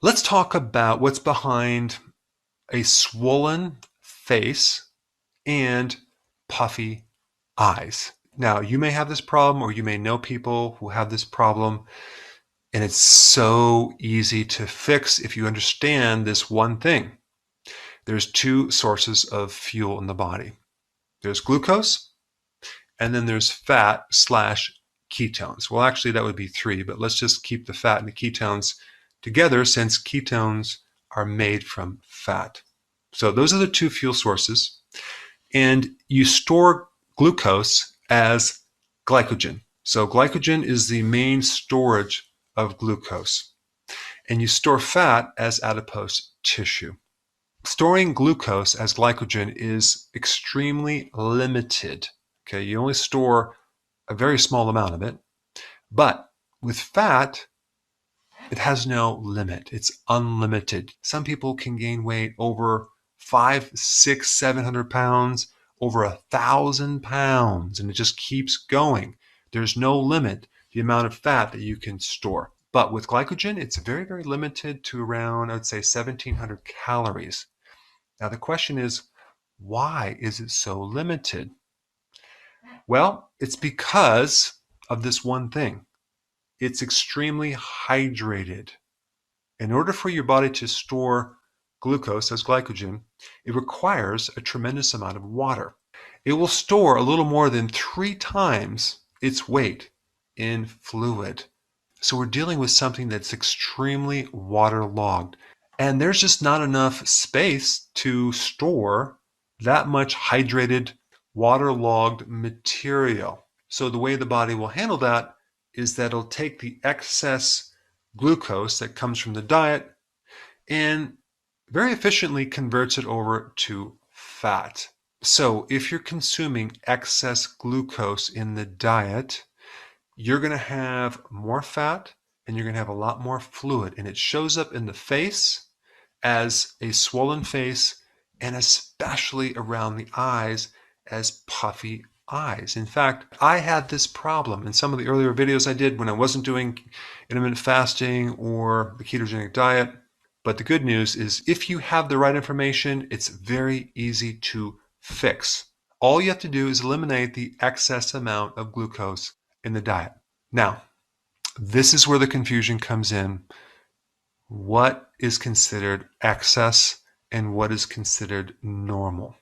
Let's talk about what's behind a swollen face and puffy eyes. Now, you may have this problem, or you may know people who have this problem, and it's so easy to fix if you understand this one thing. There's two sources of fuel in the body. There's glucose, and then there's fat slash ketones. Well, actually, that would be three, but let's just keep the fat and the ketones together since ketones are made from fat. So those are the two fuel sources. And you store glucose as glycogen. So glycogen is the main storage of glucose. And you store fat as adipose tissue. Storing glucose as glycogen is extremely limited. Okay, you only store a very small amount of it. But with fat, it has no limit. It's unlimited. Some people can gain weight over 500, 600, 700 pounds, over 1,000 pounds, and it just keeps going. There's no limit to the amount of fat that you can store. But with glycogen, it's very, very limited to around, I would say, 1,700 calories. Now the question is, why is it so limited? Well, it's because of this one thing. It's extremely hydrated. In order for your body to store glucose as glycogen, it requires a tremendous amount of water. It will store a little more than 3 times its weight in fluid. So we're dealing with something that's extremely waterlogged. And there's just not enough space to store that much hydrated, waterlogged material. So the way the body will handle that is that it'll take the excess glucose that comes from the diet and very efficiently converts it over to fat. So if you're consuming excess glucose in the diet, you're going to have more fat and you're going to have a lot more fluid. And it shows up in the face as a swollen face and especially around the eyes as puffy eyes. In fact, I had this problem in some of the earlier videos I did when I wasn't doing intermittent fasting or the ketogenic diet. But the good news is if you have the right information, it's very easy to fix. All you have to do is eliminate the excess amount of glucose in the diet. Now, this is where the confusion comes in. What is considered excess and what is considered normal?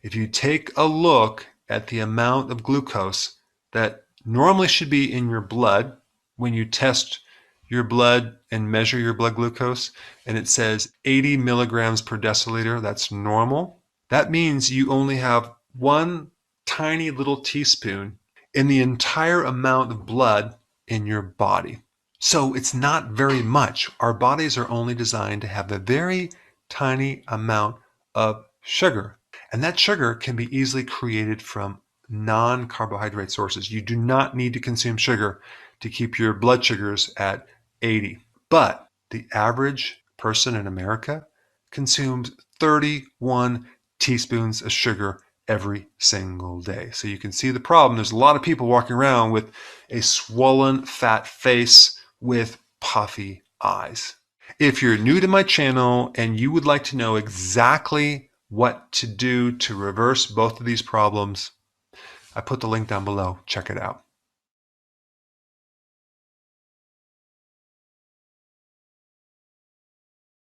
If you take a look at the amount of glucose that normally should be in your blood when you test your blood and measure your blood glucose, and it says 80 milligrams per deciliter, that's normal. That means you only have one tiny little teaspoon in the entire amount of blood in your body. So it's not very much. Our bodies are only designed to have a very tiny amount of sugar. And that sugar can be easily created from non-carbohydrate sources. You do not need to consume sugar to keep your blood sugars at 80. But the average person in America consumes 31 teaspoons of sugar every single day. So you can see the problem. There's a lot of people walking around with a swollen fat face with puffy eyes. If you're new to my channel and you would like to know exactly what to do to reverse both of these problems, I put the link down below. Check it out.